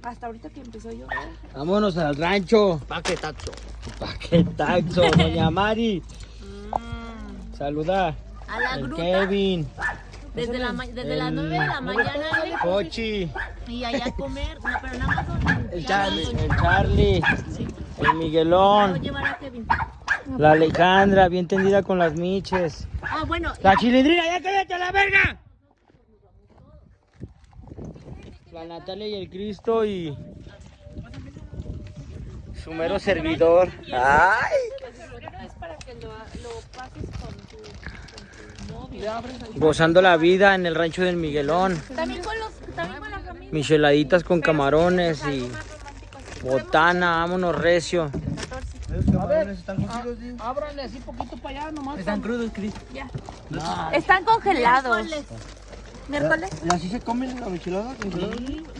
Hasta ahorita que empezó a llover. Vámonos al rancho. Paquetazo. Paquetazo, doña Mari. Saluda. A la El gruta. Kevin. Desde las 9 de la mañana. Cochi. Y allá a comer. No, pero nada más. El Charlie. El Miguelón. Voy a llevar a Kevin. La Alejandra, bien tendida con las miches. Ah, bueno. La Chilindrina, ya cállate a la verga. La Natalia y el Cristo y su mero servidor. ¡Ay! Es para que lo pases con tu novio. Gozando la vida en el rancho del Miguelón. También con la familia. Micheladitas con camarones y botana, vámonos recio. A ver, están cocidos, sí. Ábranle así poquito para allá nomás. Están crudos, Cris. Ya. No, Están congelados. ¿Miércoles? ¿Y así se comen la michelada?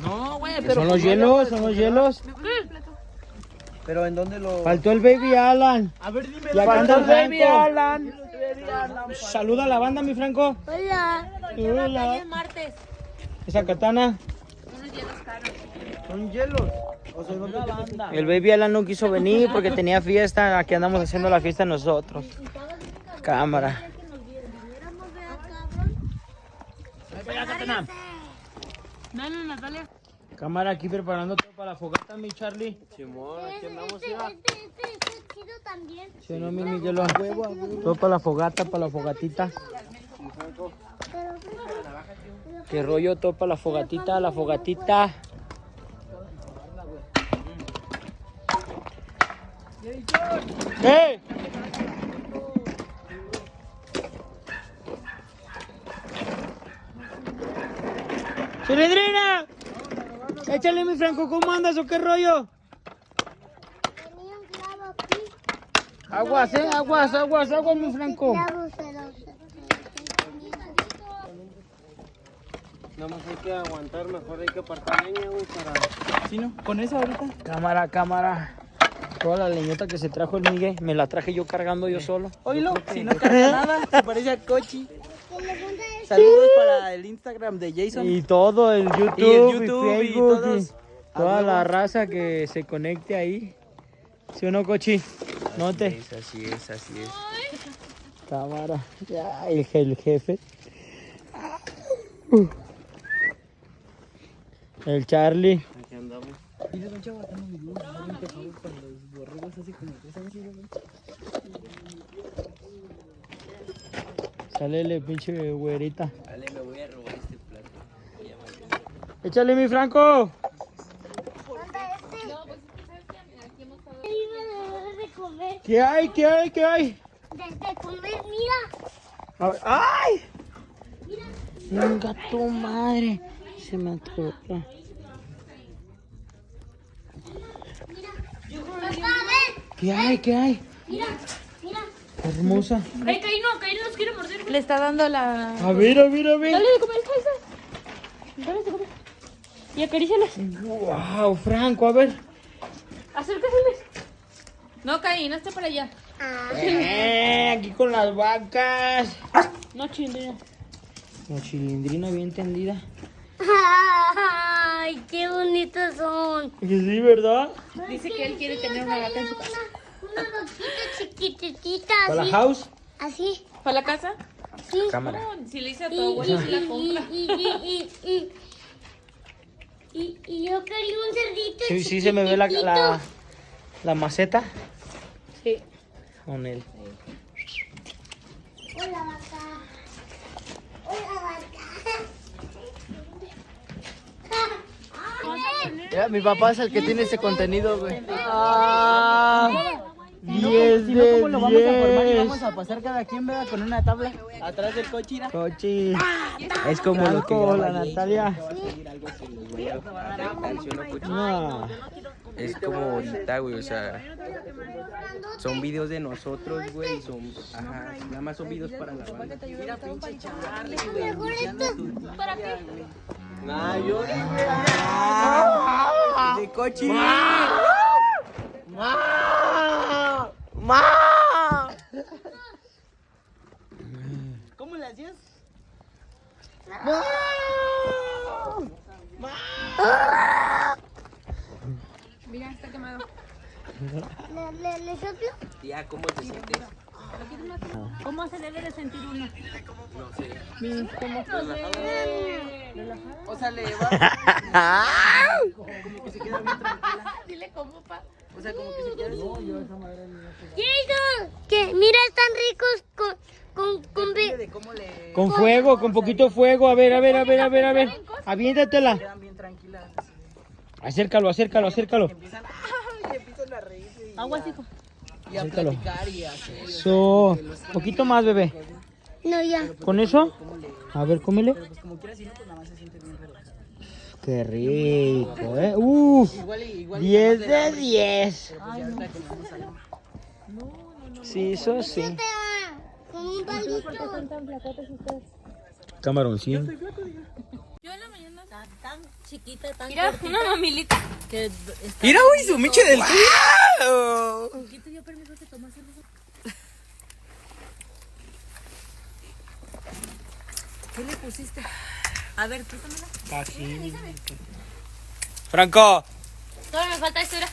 no, güey, pero son los hielos, son los hielos. ¿Pero en dónde lo...? Faltó el Baby Alan. A ver, dime. Ya canta el Baby Alan. Saluda a la banda, mi Franco. Hola. Hola. El martes. Esa katana. Unos hielos caros. Son hielos. O sea, ¿dónde banda? El Baby Alan no quiso venir porque tenía fiesta. Aquí andamos haciendo la fiesta nosotros. Cámara. No, Natalia. Cámara aquí preparando todo para la fogata, mi Charlie. Simón, aquí andamos, Este chido también. Sí, no, mi Miguelón. Todo para la fogata, para la fogatita. Qué rollo, todo para la fogatita, la fogatita. ¡Eh! ¡Chilindrina! Échale, mi Franco, ¿cómo andas o qué rollo? Tenía un clavo aquí. Aguas, aguas, mi Franco. Clavo, pero Nada más hay que aguantar, mejor hay que apartar leña, güey, para... ¿Sí, no? ¿Con eso ahorita? Cámara. Toda la leñota que se trajo el Miguel, me la traje yo cargando yo solo. Oílo, si no carga nada, se parece a Cochi. Saludos para el Instagram de Jason. Y todo, el YouTube, Y el YouTube y Facebook, todos. toda la raza que se conecte ahí. ¿Sí o no, Cochi? Note. Así es. Cámara. Ya, el jefe. El Charlie. Aquí andamos. Sálele, pinche güerita. Dale, me voy a robar este plato. Échale, mi Franco. de comer. ¿Qué hay? De comer, mira. A ver. ¡Ay! Venga tu madre. Se me atoró. Papá, ven. ¿Qué hay? Mira. Hermosa. Ay, Caín nos quiere morder. Le está dando la... A ver. Dale de comer, Dale de comer. Y acarícialas. Wow, Franco, a ver. Acércaseles. No, Caín, hazte para allá. Aquí con las vacas. No, chindrina. La chilindrina bien tendida. Ay, qué bonitos son. Sí, ¿verdad? Dice que él quiere tener una vaca en su casa. Una vaquita chiquitita, ¿Para así. la house? Así. ¿Para la casa? Sí. Cámara. No, si le hice a tu abuelo, si la compra. Y yo quería un cerdito Sí, se me ve la maceta Sí. con él. Hola, vaca. Hola, vaca. Ya, mi papá es el que tiene ese contenido, güey. ¡Ah! Si no, 10 de ¿cómo lo vamos a formar? Y 10. vamos a pasar cada quien, ¿verdad? Con una tabla atrás del coche. ¿no? Cochi. Es como lo que Franco, la Natalia. pues, No. Es como ahorita, güey, o sea, son videos de nosotros, güey, son, ajá, nada más son videos para la banda. Mira, pinche Charlie, Mejor esto. ¿Para qué? Ah, yo de coche. ¿Cómo le hacías? ¿Le soplo? Tía, ¿cómo te sientes? ¿Cómo se debe de sentir uno? No sé. ¿Cómo se O sea, le va. Como que se queda bien tranquila. Dile cómo, pa. O sea, como que se queda así. Jason, que mira, están ricos Depende de cómo le Con fuego, con poquito fuego. A ver. Aviéntatela. quedan bien tranquilas. Acércalo. Empiezan, y empiezan a reírse Aguas, hijo. y a Acércalo. platicar y así. Eso. Poquito más, bebé. No, ya. ¿Con eso? A ver, cómele. Pues como quiera, si no, pues nada más se siente bien relajado. Qué rico, Uf. Igual 10 de 10. pues ya ahorita que nos vamos a ir. Sí, eso sí. Con un palito. Camaroncillo. Yo en la mañana tan chiquita, tan mira, una mamilita. Que Mira, güey, su miche del culo. ¿quién te dio permiso que tomases eso? ¿Qué le pusiste? A ver, préstamela. Franco. Todavía me falta esto, mira.